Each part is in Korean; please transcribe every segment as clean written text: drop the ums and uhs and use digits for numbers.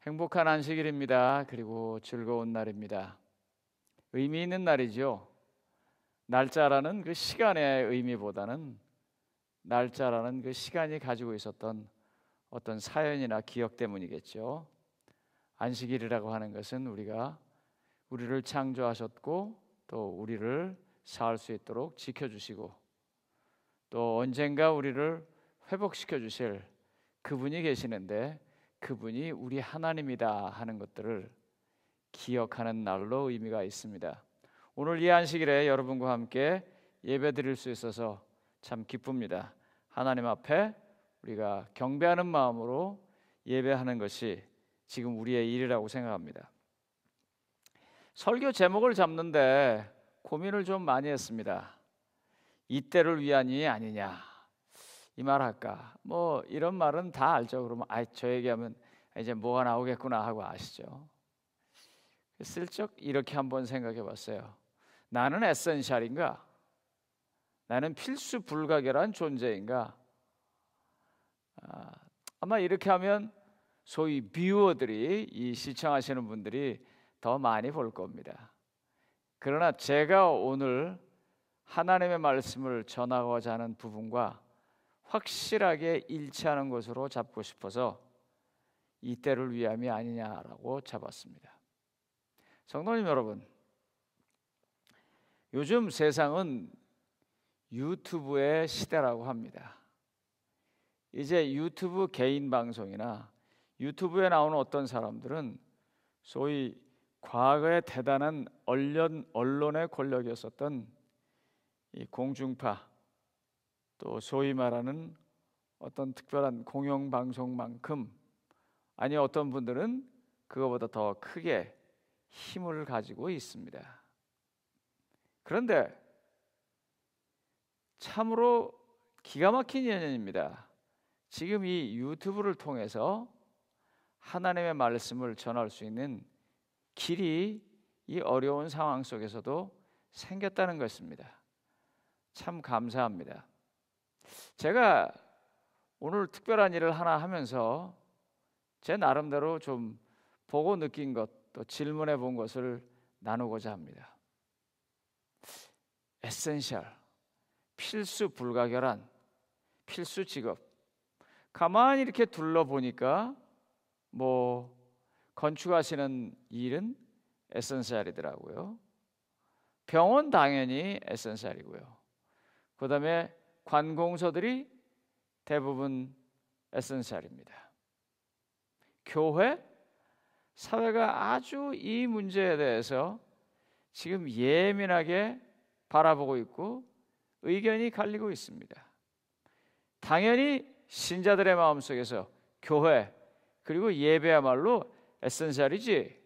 행복한 안식일입니다. 그리고 즐거운 날입니다. 의미 있는 날이죠. 날짜라는 그 시간의 의미보다는 날짜라는 그 시간이 가지고 있었던 어떤 사연이나 기억 때문이겠죠. 안식일이라고 하는 것은 우리를 창조하셨고 또 우리를 살 수 있도록 지켜주시고 또 언젠가 우리를 회복시켜 주실 그분이 계시는데 그분이 우리 하나님이다 하는 것들을 기억하는 날로 의미가 있습니다. 오늘 이 안식일에 여러분과 함께 예배 드릴 수 있어서 참 기쁩니다. 하나님 앞에 우리가 경배하는 마음으로 예배하는 것이 지금 우리의 일이라고 생각합니다. 설교 제목을 잡는데 고민을 좀 많이 했습니다. 이때를 위한이 아니냐 이 말 할까? 뭐 이런 말은 다 알죠. 그러면 저 얘기하면 이제 뭐가 나오겠구나 하고 아시죠. 슬쩍 이렇게 한번 생각해 봤어요. 나는 에센셜인가? 나는 필수 불가결한 존재인가? 아마 이렇게 하면 소위 뷰어들이, 이 시청하시는 분들이 더 많이 볼 겁니다. 그러나 제가 오늘 하나님의 말씀을 전하고자 하는 부분과 확실하게 일치하는 것으로 잡고 싶어서 이때를 위함이 아니냐라고 잡았습니다. 성도님 여러분, 요즘 세상은 유튜브의 시대라고 합니다. 이제 유튜브 개인 방송이나 유튜브에 나오는 어떤 사람들은 소위 과거에 대단한 언론의 권력이었었던 이 공중파, 또 소위 말하는 어떤 특별한 공영방송만큼, 아니 어떤 분들은 그거보다 더 크게 힘을 가지고 있습니다. 그런데 참으로 기가 막힌 연연입니다. 지금 이 유튜브를 통해서 하나님의 말씀을 전할 수 있는 길이 이 어려운 상황 속에서도 생겼다는 것입니다. 참 감사합니다. 제가 오늘 특별한 일을 하나 하면서 제 나름대로 좀 보고 느낀 것, 또 질문해 본 것을 나누고자 합니다. 에센셜, 필수 불가결한 필수 직업. 가만히 이렇게 둘러보니까 뭐 건축하시는 일은 에센셜이더라고요. 병원 당연히 에센셜이고요. 그 다음에 관공서들이 대부분 에센셜입니다. 교회, 사회가 아주 이 문제에 대해서 지금 예민하게 바라보고 있고 의견이 갈리고 있습니다. 당연히 신자들의 마음속에서 교회 그리고 예배야말로 에센셜이지,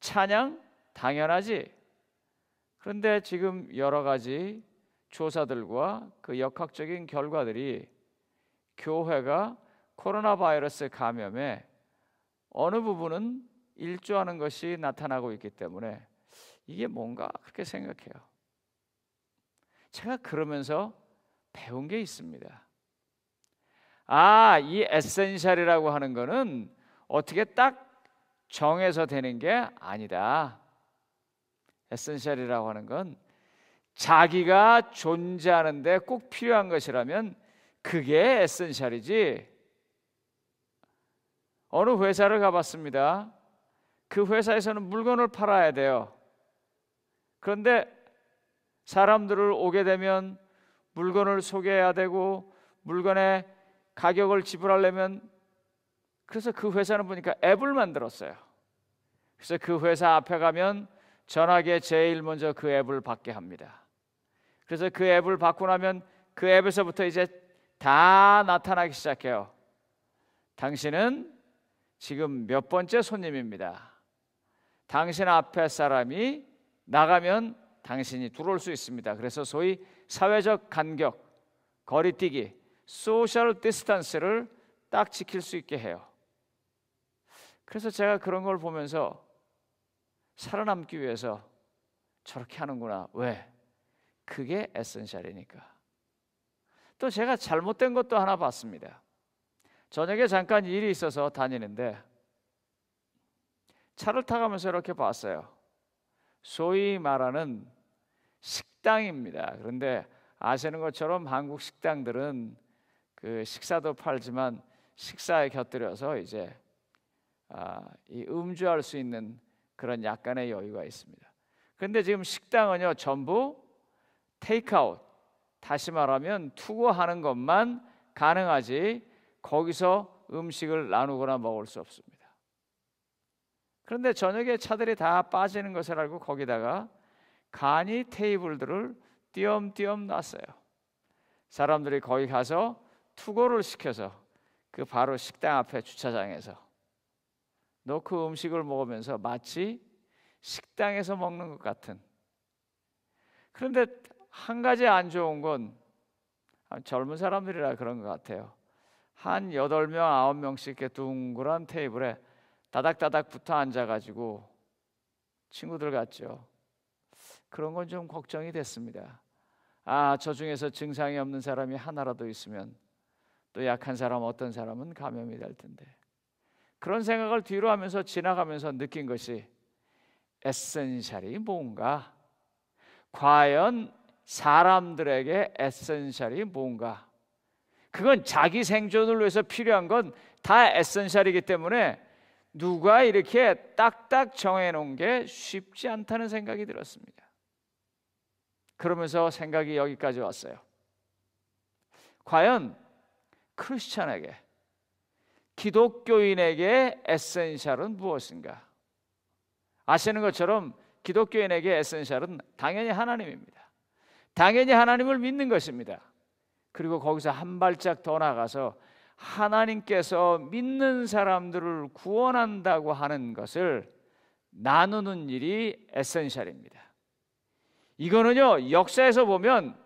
찬양 당연하지. 그런데 지금 여러 가지 조사들과 그 역학적인 결과들이 교회가 코로나 바이러스 감염에 어느 부분은 일조하는 것이 나타나고 있기 때문에 이게 뭔가 그렇게 생각해요. 제가 그러면서 배운 게 있습니다. 이 에센셜이라고 하는 거는 어떻게 딱 정해서 되는 게 아니다. 에센셜이라고 하는 건 자기가 존재하는데 꼭 필요한 것이라면 그게 에센셜이지. 어느 회사를 가봤습니다. 그 회사에서는 물건을 팔아야 돼요. 그런데 사람들을 오게 되면 물건을 소개해야 되고 물건의 가격을 지불하려면, 그래서 그 회사는 보니까 앱을 만들었어요. 그래서 그 회사 앞에 가면 전화기에 제일 먼저 그 앱을 받게 합니다. 그래서 그 앱을 받고 나면 그 앱에서부터 이제 다 나타나기 시작해요. 당신은 지금 몇 번째 손님입니다. 당신 앞에 사람이 나가면 당신이 들어올 수 있습니다. 그래서 소위 사회적 간격, 거리뛰기, 소셜 디스턴스를 딱 지킬 수 있게 해요. 그래서 제가 그런 걸 보면서 살아남기 위해서 저렇게 하는구나. 왜? 그게 에센셜이니까. 또 제가 잘못된 것도 하나 봤습니다. 저녁에 잠깐 일이 있어서 다니는데 차를 타가면서 이렇게 봤어요. 소위 말하는 식당입니다. 그런데 아시는 것처럼 한국 식당들은 그 식사도 팔지만 식사에 곁들여서 이제 이 음주할 수 있는 그런 약간의 여유가 있습니다. 그런데 지금 식당은요 전부 테이크아웃, 다시 말하면 투고하는 것만 가능하지 거기서 음식을 나누거나 먹을 수 없습니다. 그런데 저녁에 차들이 다 빠지는 것을 알고 거기다가 간이 테이블들을 띄엄띄엄 놨어요. 사람들이 거기 가서 투고를 시켜서 그 바로 식당 앞에 주차장에서 놓고 음식을 먹으면서 마치 식당에서 먹는 것 같은. 그런데 한 가지 안 좋은 건 젊은 사람들이라 그런 것 같아요. 한 8명, 9명씩 이렇게 둥그런 테이블에 다닥다닥 붙어 앉아가지고 친구들 같죠. 그런 건 좀 걱정이 됐습니다. 저 중에서 증상이 없는 사람이 하나라도 있으면 또 약한 사람, 어떤 사람은 감염이 될 텐데. 그런 생각을 뒤로 하면서 지나가면서 느낀 것이 에센셜이 뭔가? 과연 사람들에게 에센셜이 뭔가? 그건 자기 생존을 위해서 필요한 건 다 에센셜이기 때문에 누가 이렇게 딱딱 정해놓은 게 쉽지 않다는 생각이 들었습니다. 그러면서 생각이 여기까지 왔어요. 과연 크리스찬에게, 기독교인에게 에센셜은 무엇인가? 아시는 것처럼 기독교인에게 에센셜은 당연히 하나님입니다. 당연히 하나님을 믿는 것입니다. 그리고 거기서 한 발짝 더 나가서 하나님께서 믿는 사람들을 구원한다고 하는 것을 나누는 일이 에센셜입니다. 이거는요 역사에서 보면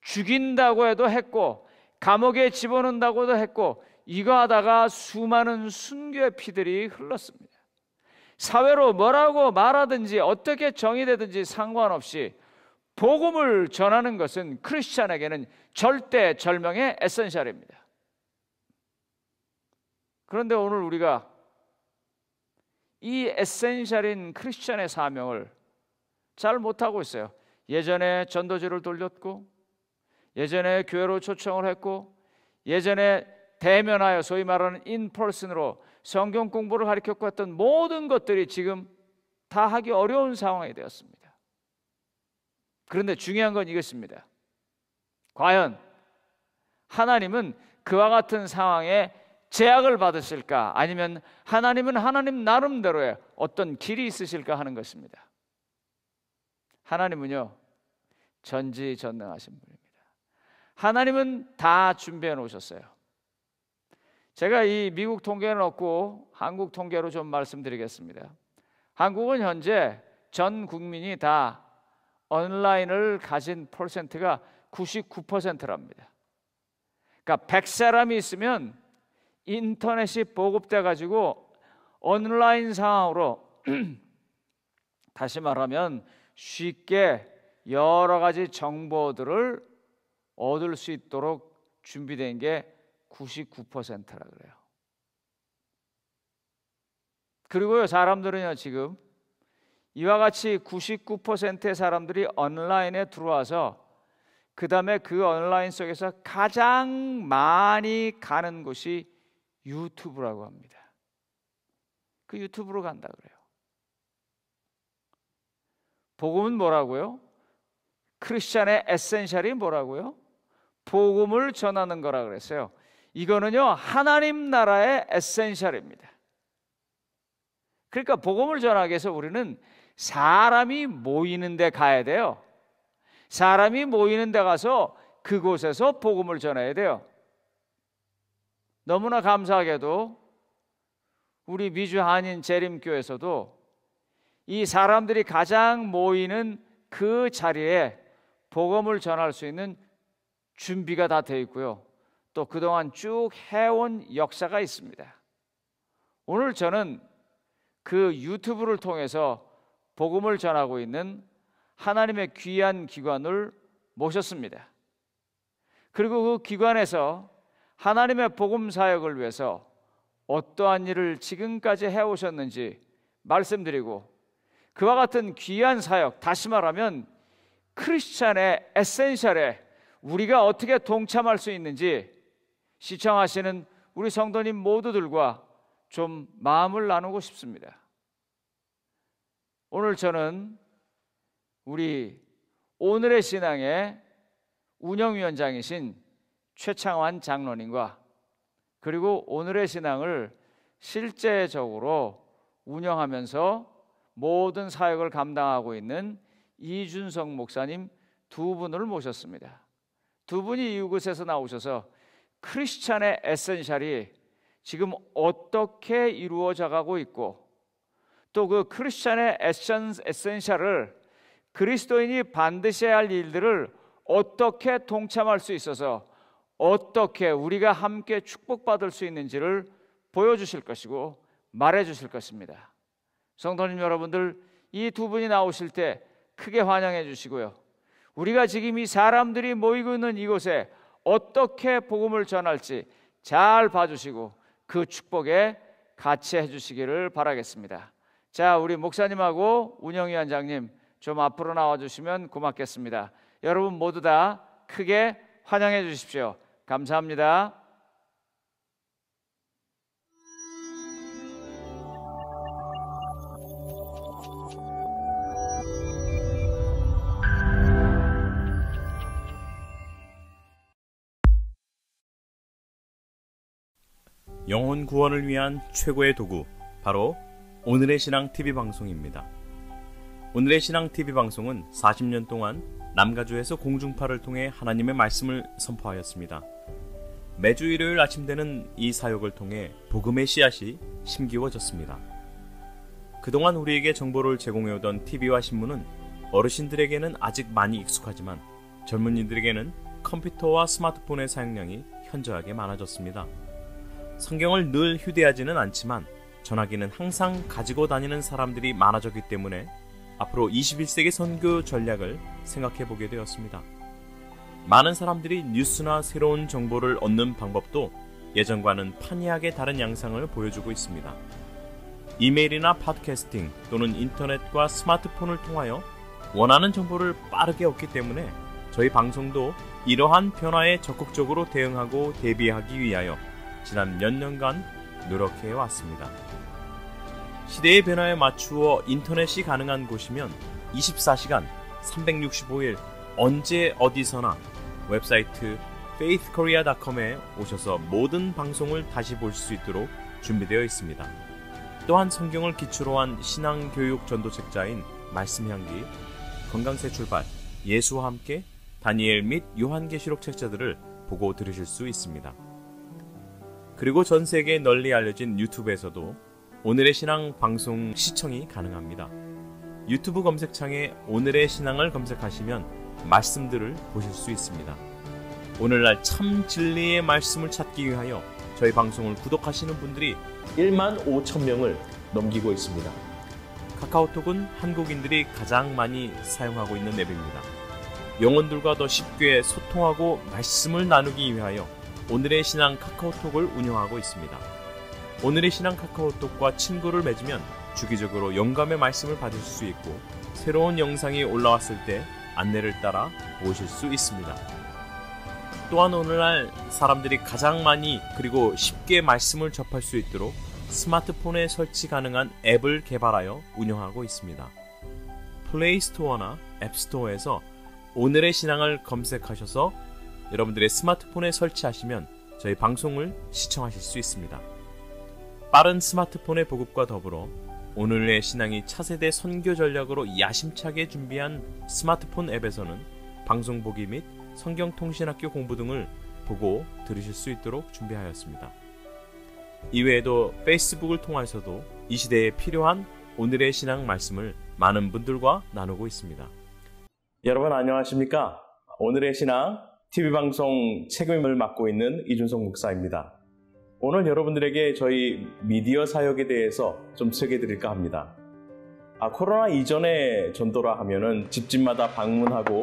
죽인다고 해도 했고 감옥에 집어넣는다고도 했고 이거 하다가 수많은 순교의 피들이 흘렀습니다. 사회로 뭐라고 말하든지 어떻게 정의되든지 상관없이 복음을 전하는 것은 크리스찬에게는 절대절명의 에센셜입니다. 그런데 오늘 우리가 이 에센셜인 크리스찬의 사명을 잘 못하고 있어요. 예전에 전도지를 돌렸고 예전에 교회로 초청을 했고 예전에 대면하여 소위 말하는 인퍼슨으로 성경 공부를 가르쳤고 했던 모든 것들이 지금 다 하기 어려운 상황이 되었습니다. 그런데 중요한 건 이것입니다. 과연 하나님은 그와 같은 상황에 제약을 받으실까? 아니면 하나님은 하나님 나름대로의 어떤 길이 있으실까 하는 것입니다. 하나님은요 전지전능하신 분입니다. 하나님은 다 준비해 놓으셨어요. 제가 이 미국 통계는 없고 한국 통계로 좀 말씀드리겠습니다. 한국은 현재 전 국민이 다 온라인을 가진 퍼센트가 99%랍니다. 그러니까 100사람이 있으면 인터넷이 보급돼 가지고 온라인 상황으로 다시 말하면 쉽게 여러 가지 정보들을 얻을 수 있도록 준비된 게 99%라 그래요. 그리고요 사람들은요 지금 이와 같이 99%의 사람들이 온라인에 들어와서 그 다음에 그 온라인 속에서 가장 많이 가는 곳이 유튜브라고 합니다. 그 유튜브로 간다 그래요. 복음은 뭐라고요? 크리스찬의 에센셜이 뭐라고요? 복음을 전하는 거라 그랬어요. 이거는요 하나님 나라의 에센셜입니다. 그러니까 복음을 전하기 위해서 우리는 사람이 모이는 데 가야 돼요. 사람이 모이는 데 가서 그곳에서 복음을 전해야 돼요. 너무나 감사하게도 우리 미주 한인 재림교에서도 이 사람들이 가장 모이는 그 자리에 복음을 전할 수 있는 준비가 다 되어 있고요. 또 그동안 쭉 해온 역사가 있습니다. 오늘 저는 그 유튜브를 통해서 복음을 전하고 있는 하나님의 귀한 기관을 모셨습니다. 그리고 그 기관에서 하나님의 복음 사역을 위해서 어떠한 일을 지금까지 해오셨는지 말씀드리고, 그와 같은 귀한 사역, 다시 말하면 크리스찬의 에센셜에 우리가 어떻게 동참할 수 있는지 시청하시는 우리 성도님 모두들과 좀 마음을 나누고 싶습니다. 오늘 저는 우리 오늘의 신앙의 운영위원장이신 최창환 장로님과, 그리고 오늘의 신앙을 실제적으로 운영하면서 모든 사역을 감당하고 있는 이준석 목사님 두 분을 모셨습니다. 두 분이 이곳에서 나오셔서 크리스찬의 에센셜이 지금 어떻게 이루어져 가고 있고, 또 그 크리스찬의 에센셜을 그리스도인이 반드시 해야 할 일들을 어떻게 동참할 수 있어서 어떻게 우리가 함께 축복받을 수 있는지를 보여주실 것이고 말해주실 것입니다. 성도님 여러분들, 이 두 분이 나오실 때 크게 환영해 주시고요, 우리가 지금 이 사람들이 모이고 있는 이곳에 어떻게 복음을 전할지 잘 봐주시고 그 축복에 같이 해주시기를 바라겠습니다. 자, 우리 목사님하고 운영위원장님 좀 앞으로 나와주시면 고맙겠습니다. 여러분 모두 다 크게 환영해 주십시오. 감사합니다. 영혼 구원을 위한 최고의 도구, 바로 오늘의 신앙 TV 방송입니다. 오늘의 신앙 TV 방송은 40년 동안 남가주에서 공중파를 통해 하나님의 말씀을 선포하였습니다. 매주 일요일 아침 되는 이 사역을 통해 복음의 씨앗이 심기워졌습니다. 그동안 우리에게 정보를 제공해오던 TV와 신문은 어르신들에게는 아직 많이 익숙하지만 젊은이들에게는 컴퓨터와 스마트폰의 사용량이 현저하게 많아졌습니다. 성경을 늘 휴대하지는 않지만 전화기는 항상 가지고 다니는 사람들이 많아졌기 때문에 앞으로 21세기 선교 전략을 생각해보게 되었습니다. 많은 사람들이 뉴스나 새로운 정보를 얻는 방법도 예전과는 판이하게 다른 양상을 보여주고 있습니다. 이메일이나 팟캐스팅 또는 인터넷과 스마트폰을 통하여 원하는 정보를 빠르게 얻기 때문에 저희 방송도 이러한 변화에 적극적으로 대응하고 대비하기 위하여 지난 몇 년간 노력해 왔습니다. 시대의 변화에 맞추어 인터넷이 가능한 곳이면 24시간 365일 언제 어디서나 웹사이트 faithkorea.com에 오셔서 모든 방송을 다시 볼 수 있도록 준비되어 있습니다. 또한 성경을 기초로 한 신앙교육 전도책자인 말씀향기, 건강새 출발, 예수와 함께, 다니엘 및 요한계시록 책자들을 보고 들으실 수 있습니다. 그리고 전 세계에 널리 알려진 유튜브에서도 오늘의 신앙 방송 시청이 가능합니다. 유튜브 검색창에 오늘의 신앙을 검색하시면 말씀들을 보실 수 있습니다. 오늘날 참 진리의 말씀을 찾기 위하여 저희 방송을 구독하시는 분들이 1만 5천 명을 넘기고 있습니다. 카카오톡은 한국인들이 가장 많이 사용하고 있는 앱입니다. 영혼들과 더 쉽게 소통하고 말씀을 나누기 위하여 오늘의 신앙 카카오톡을 운영하고 있습니다. 오늘의 신앙 카카오톡과 친구를 맺으면 주기적으로 영감의 말씀을 받을 수 있고 새로운 영상이 올라왔을 때 안내를 따라 보실 수 있습니다. 또한 오늘날 사람들이 가장 많이 그리고 쉽게 말씀을 접할 수 있도록 스마트폰에 설치 가능한 앱을 개발하여 운영하고 있습니다. 플레이스토어나 앱스토어에서 오늘의 신앙을 검색하셔서 여러분들의 스마트폰에 설치하시면 저희 방송을 시청하실 수 있습니다. 빠른 스마트폰의 보급과 더불어 오늘의 신앙이 차세대 선교 전략으로 야심차게 준비한 스마트폰 앱에서는 방송 보기 및 성경통신학교 공부 등을 보고 들으실 수 있도록 준비하였습니다. 이외에도 페이스북을 통해서도 이 시대에 필요한 오늘의 신앙 말씀을 많은 분들과 나누고 있습니다. 여러분 안녕하십니까? 오늘의 신앙 TV방송 책임을 맡고 있는 이준석 목사입니다. 오늘 여러분들에게 저희 미디어 사역에 대해서 좀 소개해드릴까 합니다. 코로나 이전의 전도라 하면은 집집마다 방문하고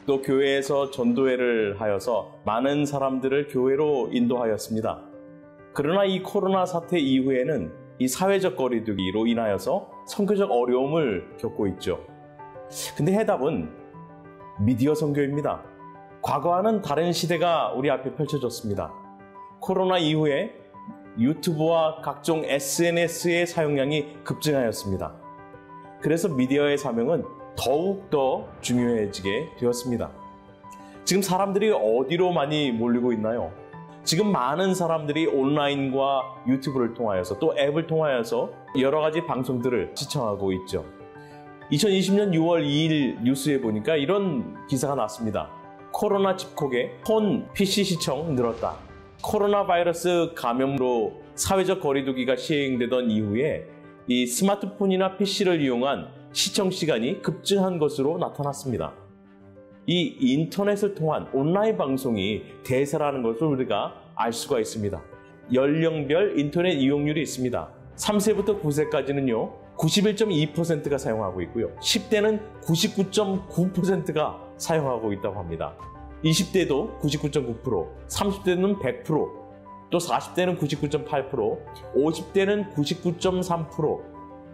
또 교회에서 전도회를 하여서 많은 사람들을 교회로 인도하였습니다. 그러나 이 코로나 사태 이후에는 이 사회적 거리두기로 인하여서 선교적 어려움을 겪고 있죠. 근데 해답은 미디어 선교입니다. 과거와는 다른 시대가 우리 앞에 펼쳐졌습니다. 코로나 이후에 유튜브와 각종 SNS의 사용량이 급증하였습니다. 그래서 미디어의 사명은 더욱더 중요해지게 되었습니다. 지금 사람들이 어디로 많이 몰리고 있나요? 지금 많은 사람들이 온라인과 유튜브를 통하여서 또 앱을 통하여서 여러 가지 방송들을 시청하고 있죠. 2020년 6월 2일 뉴스에 보니까 이런 기사가 났습니다. 코로나 집콕에 폰, PC 시청 늘었다. 코로나 바이러스 감염으로 사회적 거리두기가 시행되던 이후에 이 스마트폰이나 PC를 이용한 시청 시간이 급증한 것으로 나타났습니다. 이 인터넷을 통한 온라인 방송이 대세라는 것을 우리가 알 수가 있습니다. 연령별 인터넷 이용률이 있습니다. 3세부터 9세까지는요, 91.2%가 사용하고 있고요. 10대는 99.9%가 사용하고 있다고 합니다. 20대도 99.9%, 30대는 100%, 또 40대는 99.8%, 50대는 99.3%,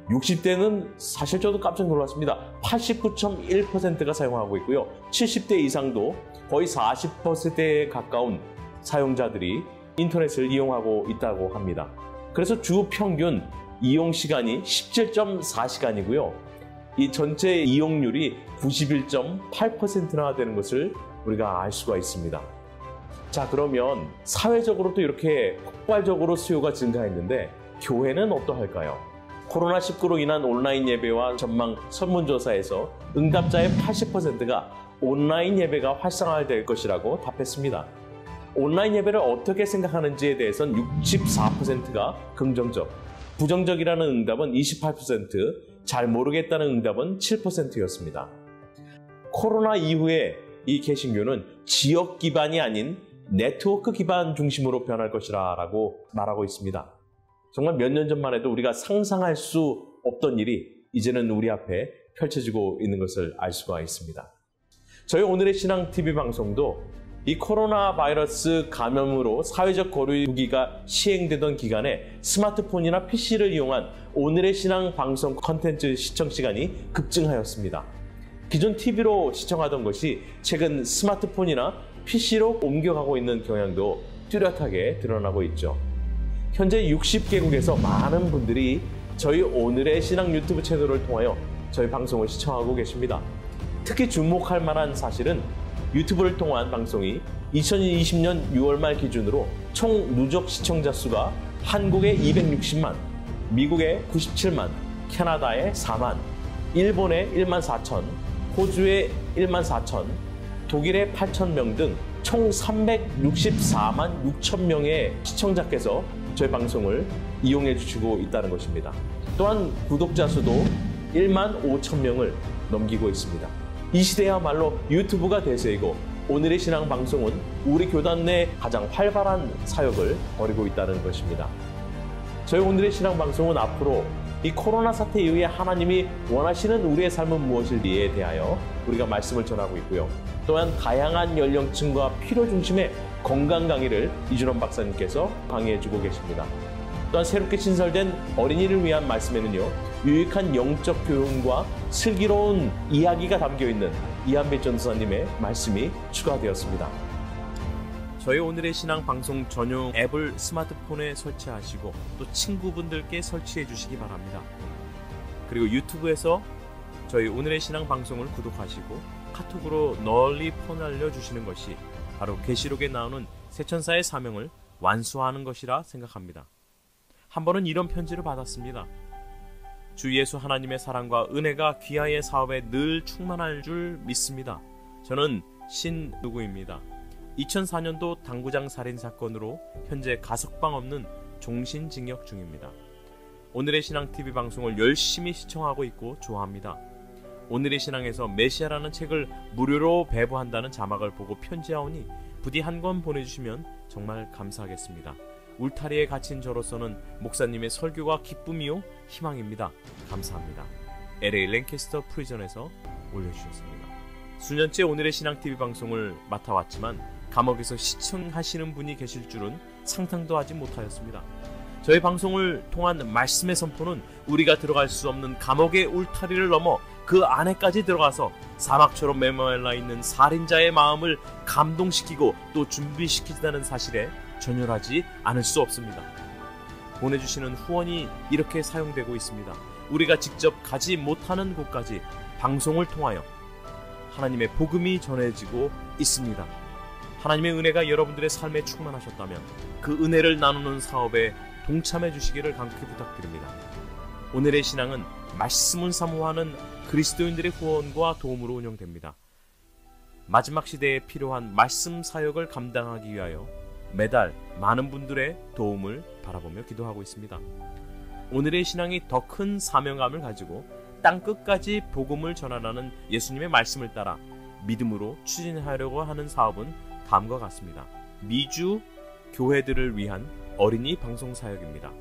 60대는 사실 저도 깜짝 놀랐습니다. 89.1%가 사용하고 있고요. 70대 이상도 거의 40%에 가까운 사용자들이 인터넷을 이용하고 있다고 합니다. 그래서 주 평균 이용 시간이 17.4시간이고요. 이 전체 이용률이 91.8%나 되는 것을 우리가 알 수가 있습니다. 자, 그러면 사회적으로도 이렇게 폭발적으로 수요가 증가했는데 교회는 어떠할까요? 코로나19로 인한 온라인 예배와 전망 설문조사에서 응답자의 80%가 온라인 예배가 활성화될 것이라고 답했습니다. 온라인 예배를 어떻게 생각하는지에 대해서는 64%가 긍정적, 부정적이라는 응답은 28%, 잘 모르겠다는 응답은 7%였습니다. 코로나 이후에 이 개신교는 지역 기반이 아닌 네트워크 기반 중심으로 변할 것이라고 말하고 있습니다. 정말 몇 년 전만 해도 우리가 상상할 수 없던 일이 이제는 우리 앞에 펼쳐지고 있는 것을 알 수가 있습니다. 저희 오늘의 신앙 TV 방송도 이 코로나 바이러스 감염으로 사회적 거리두기가 시행되던 기간에 스마트폰이나 PC를 이용한 오늘의 신앙 방송 콘텐츠 시청 시간이 급증하였습니다. 기존 TV로 시청하던 것이 최근 스마트폰이나 PC로 옮겨가고 있는 경향도 뚜렷하게 드러나고 있죠. 현재 60개국에서 많은 분들이 저희 오늘의 신앙 유튜브 채널을 통하여 저희 방송을 시청하고 계십니다. 특히 주목할 만한 사실은 유튜브를 통한 방송이 2020년 6월 말 기준으로 총 누적 시청자 수가 한국의 260만, 미국의 97만, 캐나다의 4만, 일본의 1만 4천, 호주의 1만 4천, 독일의 8천 명 등 총 364만 6천 명의 시청자께서 저희 방송을 이용해 주시고 있다는 것입니다. 또한 구독자 수도 1만 5천 명을 넘기고 있습니다. 이 시대야말로 유튜브가 대세이고 오늘의 신앙 방송은 우리 교단 내 가장 활발한 사역을 벌이고 있다는 것입니다. 저희 오늘의 신앙 방송은 앞으로 이 코로나 사태 이후에 하나님이 원하시는 우리의 삶은 무엇일지에 대하여 우리가 말씀을 전하고 있고요. 또한 다양한 연령층과 필요 중심의 건강 강의를 이준원 박사님께서 강의해주고 계십니다. 또한 새롭게 신설된 어린이를 위한 말씀에는요, 유익한 영적 교훈과 슬기로운 이야기가 담겨있는 이한배 전도사님의 말씀이 추가되었습니다. 저희 오늘의 신앙 방송 전용 앱을 스마트폰에 설치하시고 또 친구분들께 설치해 주시기 바랍니다. 그리고 유튜브에서 저희 오늘의 신앙 방송을 구독하시고 카톡으로 널리 퍼날려 주시는 것이 바로 계시록에 나오는 세천사의 사명을 완수하는 것이라 생각합니다. 한 번은 이런 편지를 받았습니다. 주 예수 하나님의 사랑과 은혜가 귀하의 사업에 늘 충만할 줄 믿습니다. 저는 신누구입니다. 2004년도 당구장 살인 사건으로 현재 가석방 없는 종신징역 중입니다. 오늘의 신앙 TV 방송을 열심히 시청하고 있고 좋아합니다. 오늘의 신앙에서 메시아라는 책을 무료로 배부한다는 자막을 보고 편지하오니 부디 한 권 보내주시면 정말 감사하겠습니다. 울타리에 갇힌 저로서는 목사님의 설교가 기쁨이요 희망입니다. 감사합니다. LA 랭캐스터 프리전에서 올려주셨습니다. 수년째 오늘의 신앙TV 방송을 맡아왔지만 감옥에서 시청하시는 분이 계실 줄은 상상도 하지 못하였습니다. 저희 방송을 통한 말씀의 선포는 우리가 들어갈 수 없는 감옥의 울타리를 넘어 그 안에까지 들어가서 사막처럼 메말라 있는 살인자의 마음을 감동시키고 또 준비시키다는 사실에 전율하지 않을 수 없습니다. 보내주시는 후원이 이렇게 사용되고 있습니다. 우리가 직접 가지 못하는 곳까지 방송을 통하여 하나님의 복음이 전해지고 있습니다. 하나님의 은혜가 여러분들의 삶에 충만하셨다면 그 은혜를 나누는 사업에 동참해 주시기를 간곡히 부탁드립니다. 오늘의 신앙은 말씀을 사모하는 그리스도인들의 후원과 도움으로 운영됩니다. 마지막 시대에 필요한 말씀 사역을 감당하기 위하여 매달 많은 분들의 도움을 바라보며 기도하고 있습니다. 오늘의 신앙이 더 큰 사명감을 가지고 땅끝까지 복음을 전하라는 예수님의 말씀을 따라 믿음으로 추진하려고 하는 사업은 다음과 같습니다. 미주 교회들을 위한 어린이 방송 사역입니다.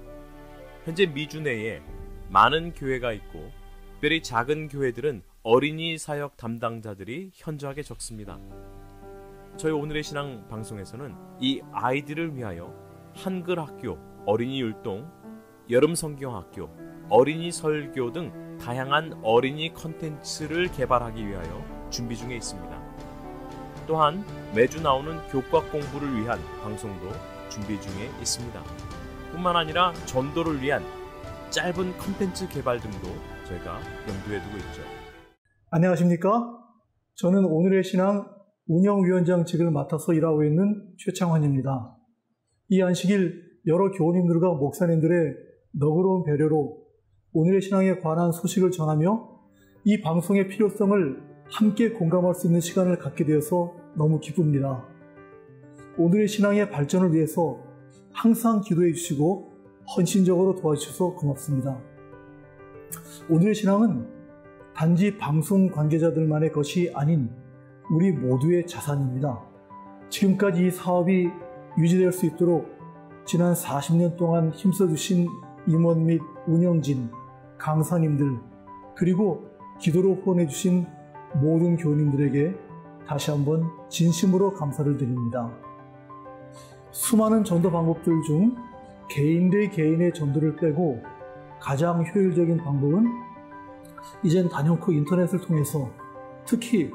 현재 미주 내에 많은 교회가 있고 특별히 작은 교회들은 어린이 사역 담당자들이 현저하게 적습니다. 저희 오늘의 신앙 방송에서는 이 아이들을 위하여 한글 학교, 어린이 율동, 여름 성경 학교, 어린이 설교 등 다양한 어린이 컨텐츠를 개발하기 위하여 준비 중에 있습니다. 또한 매주 나오는 교과 공부를 위한 방송도 준비 중에 있습니다. 뿐만 아니라 전도를 위한 짧은 컨텐츠 개발 등도 저희가 염두에 두고 있죠. 안녕하십니까? 저는 오늘의 신앙 운영위원장직을 맡아서 일하고 있는 최창환입니다. 이 안식일 여러 교우님들과 목사님들의 너그러운 배려로 오늘의 신앙에 관한 소식을 전하며 이 방송의 필요성을 함께 공감할 수 있는 시간을 갖게 되어서 너무 기쁩니다. 오늘의 신앙의 발전을 위해서 항상 기도해 주시고 헌신적으로 도와주셔서 고맙습니다. 오늘의 신앙은 단지 방송 관계자들만의 것이 아닌 우리 모두의 자산입니다. 지금까지 이 사업이 유지될 수 있도록 지난 40년 동안 힘써주신 임원 및 운영진, 강사님들, 그리고 기도로 후원해주신 모든 교우님들에게 다시 한번 진심으로 감사를 드립니다. 수많은 전도 방법들 중 개인 대 개인의 전도를 빼고 가장 효율적인 방법은 이젠 단연코 인터넷을 통해서, 특히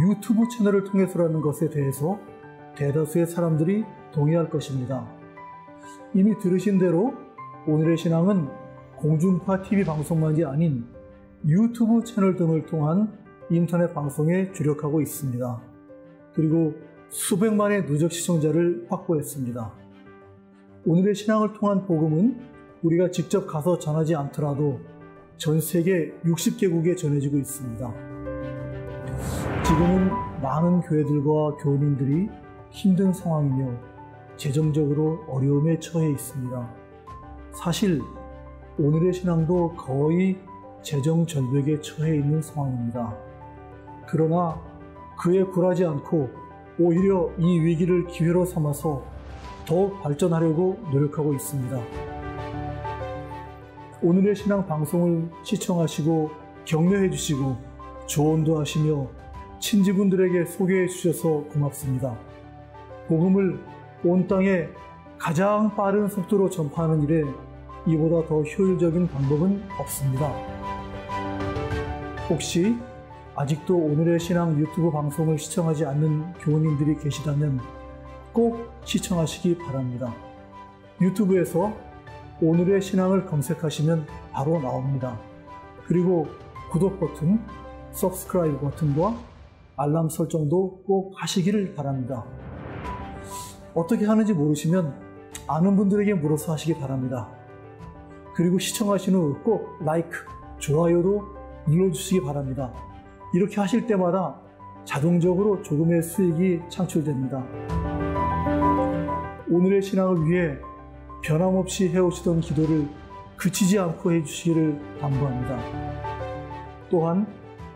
유튜브 채널을 통해서라는 것에 대해서 대다수의 사람들이 동의할 것입니다. 이미 들으신 대로 오늘의 신앙은 공중파 TV 방송만이 아닌 유튜브 채널 등을 통한 인터넷 방송에 주력하고 있습니다. 그리고 수백만의 누적 시청자를 확보했습니다. 오늘의 신앙을 통한 복음은 우리가 직접 가서 전하지 않더라도 전 세계 60개국에 전해지고 있습니다. 지금은 많은 교회들과 교우님들이 힘든 상황이며 재정적으로 어려움에 처해 있습니다. 사실 오늘의 신앙도 거의 재정 절벽에 처해 있는 상황입니다. 그러나 그에 굴하지 않고 오히려 이 위기를 기회로 삼아서 더욱 발전하려고 노력하고 있습니다. 오늘의 신앙 방송을 시청하시고 격려해 주시고 조언도 하시며 친지분들에게 소개해 주셔서 고맙습니다. 복음을 온 땅에 가장 빠른 속도로 전파하는 일에 이보다 더 효율적인 방법은 없습니다. 혹시 아직도 오늘의 신앙 유튜브 방송을 시청하지 않는 교우님들이 계시다면 꼭 시청하시기 바랍니다. 유튜브에서 오늘의 신앙을 검색하시면 바로 나옵니다. 그리고 구독 버튼, 서브스크라이브 버튼과 알람 설정도 꼭 하시기를 바랍니다. 어떻게 하는지 모르시면 아는 분들에게 물어서 하시기 바랍니다. 그리고 시청하신 후 꼭 라이크, 좋아요도 눌러주시기 바랍니다. 이렇게 하실 때마다 자동적으로 조금의 수익이 창출됩니다. 오늘의 신앙을 위해 변함없이 해오시던 기도를 그치지 않고 해주시기를 당부합니다. 또한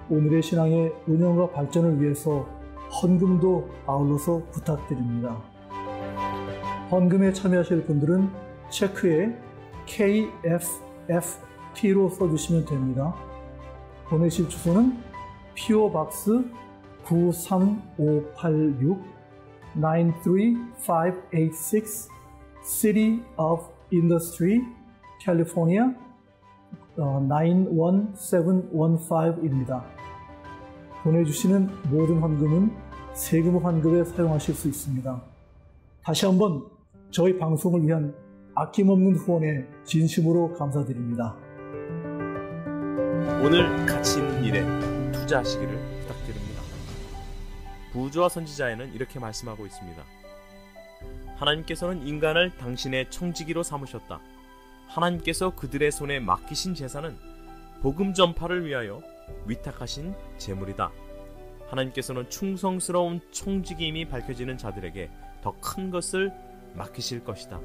오늘의 신앙의 운영과 발전을 위해서 헌금도 아울러서 부탁드립니다. 헌금에 참여하실 분들은 체크에 KFFT로 써주시면 됩니다. 보내실 주소는 PO 박스 93586 93586 City of Industry, 캘리포니아 91715입니다. 보내주시는 모든 헌금은 세금 환급에 사용하실 수 있습니다. 다시 한번 저희 방송을 위한 아낌없는 후원에 진심으로 감사드립니다. 오늘 가치 있는 일에 투자하시기를 부탁드립니다. 부조와 선지자에는 이렇게 말씀하고 있습니다. 하나님께서는 인간을 당신의 청지기로 삼으셨다. 하나님께서 그들의 손에 맡기신 재산은 복음 전파를 위하여 위탁하신 재물이다. 하나님께서는 충성스러운 청지기임이 밝혀지는 자들에게 더 큰 것을 맡기실 것이다.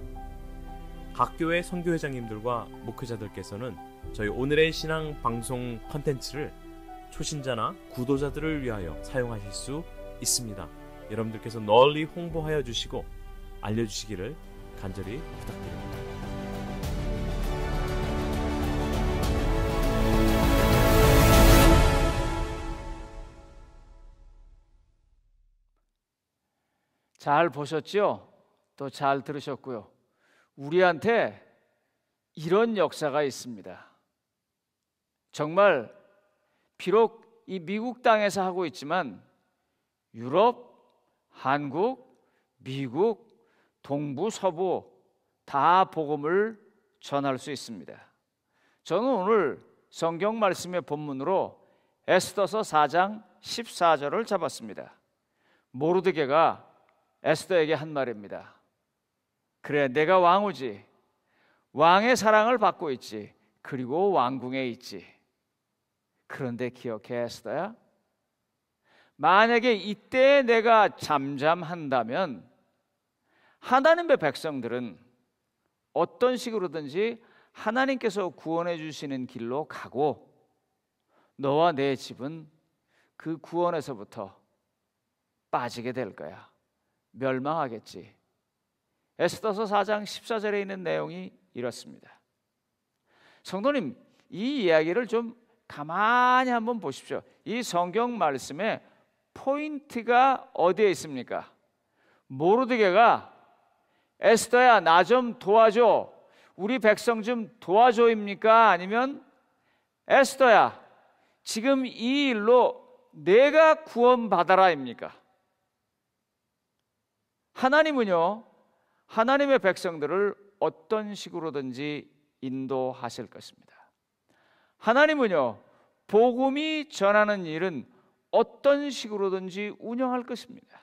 각 교회 선교회장님들과 목회자들께서는 저희 오늘의 신앙 방송 컨텐츠를 초신자나 구도자들을 위하여 사용하실 수 있습니다. 여러분들께서 널리 홍보하여 주시고 알려주시기를 간절히 부탁드립니다. 잘 보셨죠? 또 잘 들으셨고요. 우리한테 이런 역사가 있습니다. 정말 비록 이 미국 땅에서 하고 있지만 유럽, 한국, 미국, 동부, 서부 다 복음을 전할 수 있습니다. 저는 오늘 성경 말씀의 본문으로 에스더서 4장 14절을 잡았습니다. 모르드게가 에스더에게 한 말입니다. 그래, 내가 왕후지. 왕의 사랑을 받고 있지. 그리고 왕궁에 있지. 그런데 기억해, 에스더야. 만약에 이때 내가 잠잠한다면 하나님의 백성들은 어떤 식으로든지 하나님께서 구원해 주시는 길로 가고 너와 내 집은 그 구원에서부터 빠지게 될 거야. 멸망하겠지. 에스더서 4장 14절에 있는 내용이 이렇습니다. 성도님, 이 이야기를 좀 가만히 한번 보십시오. 이 성경 말씀에 포인트가 어디에 있습니까? 모르드게가 에스더야, 나 좀 도와줘, 우리 백성 좀 도와줘입니까? 아니면 에스더야, 지금 이 일로 내가 구원받아라입니까? 하나님은요, 하나님의 백성들을 어떤 식으로든지 인도하실 것입니다. 하나님은요, 복음이 전하는 일은 어떤 식으로든지 운영할 것입니다.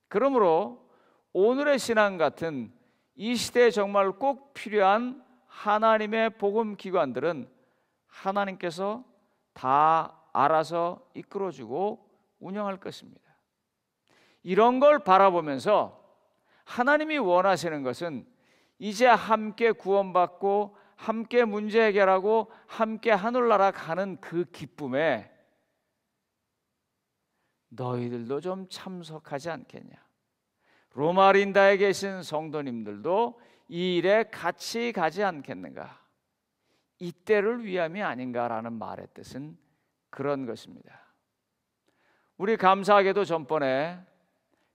그러므로 오늘의 신앙 같은 이 시대에 정말 꼭 필요한 하나님의 복음 기관들은 하나님께서 다 알아서 이끌어주고 운영할 것입니다. 이런 걸 바라보면서 하나님이 원하시는 것은 이제 함께 구원받고 함께 문제 해결하고 함께 하늘나라 가는 그 기쁨에 너희들도 좀 참석하지 않겠냐. 로마린다에 계신 성도님들도 이 일에 같이 가지 않겠는가. 이때를 위함이 아닌가라는 말의 뜻은 그런 것입니다. 우리 감사하게도 전번에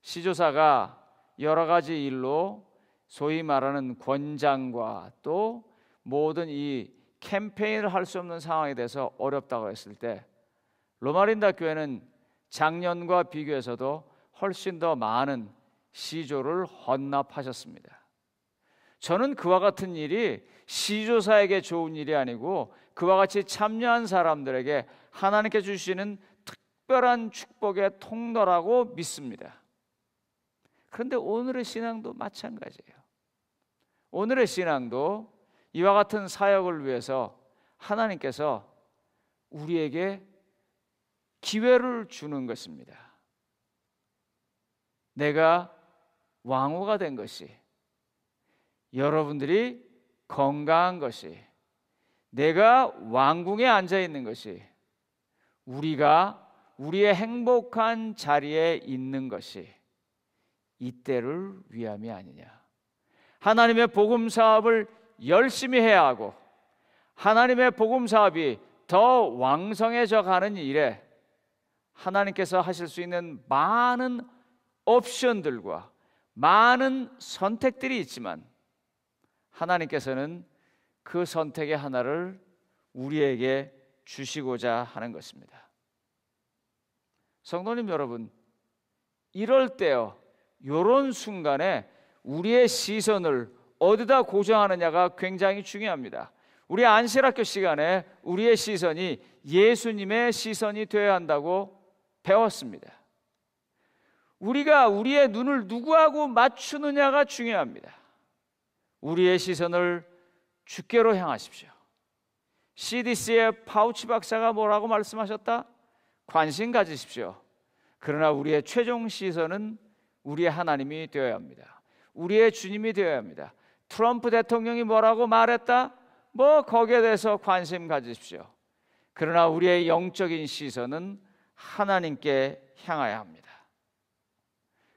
시조사가 여러 가지 일로 소위 말하는 권장과 또 모든 이 캠페인을 할 수 없는 상황에 대해서 어렵다고 했을 때 로마린다 교회는 작년과 비교해서도 훨씬 더 많은 시조를 헌납하셨습니다. 저는 그와 같은 일이 시조사에게 좋은 일이 아니고 그와 같이 참여한 사람들에게 하나님께 주시는 특별한 축복의 통로라고 믿습니다. 그런데 오늘의 신앙도 마찬가지예요. 오늘의 신앙도 이와 같은 사역을 위해서 하나님께서 우리에게 기회를 주는 것입니다. 내가 왕후가 된 것이, 여러분들이 건강한 것이, 내가 왕궁에 앉아 있는 것이, 우리가 우리의 행복한 자리에 있는 것이 이때를 위함이 아니냐. 하나님의 복음 사업을 열심히 해야 하고 하나님의 복음 사업이 더 왕성해져 가는 일에 하나님께서 하실 수 있는 많은 옵션들과 많은 선택들이 있지만 하나님께서는 그 선택의 하나를 우리에게 주시고자 하는 것입니다. 성도님 여러분, 이럴 때요, 이런 순간에 우리의 시선을 어디다 고정하느냐가 굉장히 중요합니다. 우리 안실학교 시간에 우리의 시선이 예수님의 시선이 되어야 한다고 배웠습니다. 우리가 우리의 눈을 누구하고 맞추느냐가 중요합니다. 우리의 시선을 주께로 향하십시오. CDC의 파우치 박사가 뭐라고 말씀하셨다? 관심 가지십시오. 그러나 우리의 최종 시선은 우리의 하나님이 되어야 합니다. 우리의 주님이 되어야 합니다. 트럼프 대통령이 뭐라고 말했다? 뭐 거기에 대해서 관심 가지십시오. 그러나 우리의 영적인 시선은 하나님께 향해야 합니다.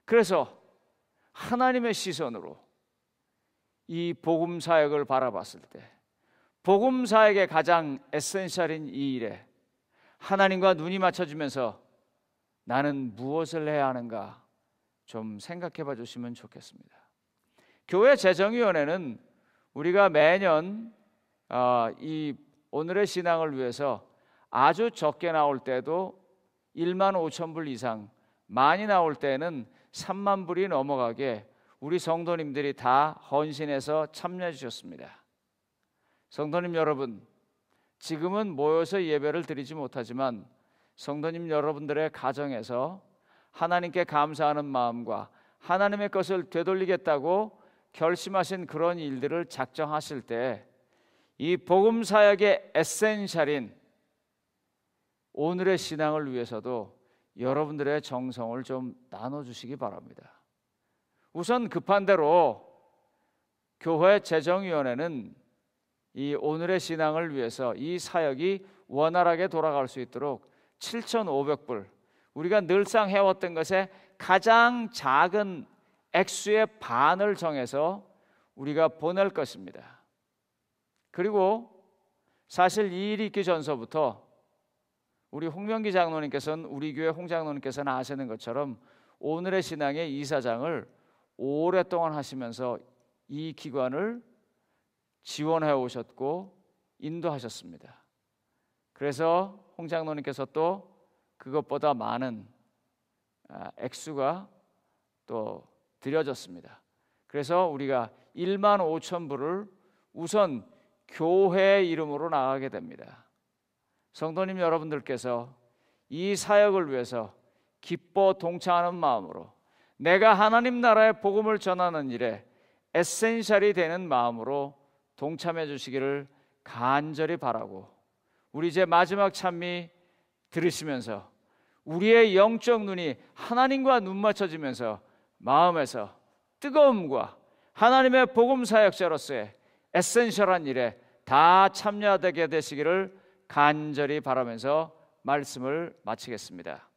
그래서 하나님의 시선으로 이 복음 사역을 바라봤을 때 복음 사역의 가장 에센셜인 이 일에 하나님과 눈이 맞춰지면서 나는 무엇을 해야 하는가 좀 생각해 봐 주시면 좋겠습니다. 교회 재정위원회는 우리가 매년 이 오늘의 신앙을 위해서 아주 적게 나올 때도 1만 5천 불 이상, 많이 나올 때는 3만 불이 넘어가게 우리 성도님들이 다 헌신해서 참여해 주셨습니다. 성도님 여러분, 지금은 모여서 예배를 드리지 못하지만 성도님 여러분들의 가정에서 하나님께 감사하는 마음과 하나님의 것을 되돌리겠다고 결심하신 그런 일들을 작정하실 때 이 복음 사역의 에센셜인 오늘의 신앙을 위해서도 여러분들의 정성을 좀 나눠주시기 바랍니다. 우선 급한 대로 교회 재정위원회는 이 오늘의 신앙을 위해서 이 사역이 원활하게 돌아갈 수 있도록 7,500불, 우리가 늘상 해왔던 것의 가장 작은 액수의 반을 정해서 우리가 보낼 것입니다. 그리고 사실 이 일이 있기 전서부터 우리 홍명기 장로님께서는, 우리 교회 홍 장로님께서는 아시는 것처럼 오늘의 신앙의 이사장을 오랫동안 하시면서 이 기관을 지원해 오셨고 인도하셨습니다. 그래서 홍 장로님께서 또 그것보다 많은 액수가 또 드려졌습니다. 그래서 우리가 1만 5천 불을 우선 교회의 이름으로 나가게 됩니다. 성도님 여러분들께서 이 사역을 위해서 기뻐 동참하는 마음으로, 내가 하나님 나라의 복음을 전하는 일에 에센셜이 되는 마음으로 동참해 주시기를 간절히 바라고, 우리 이제 마지막 찬미 들으시면서 우리의 영적 눈이 하나님과 눈 맞춰지면서 마음에서 뜨거움과 하나님의 복음 사역자로서의 에센셜한 일에 다 참여하게 되시기를 간절히 바라면서 말씀을 마치겠습니다.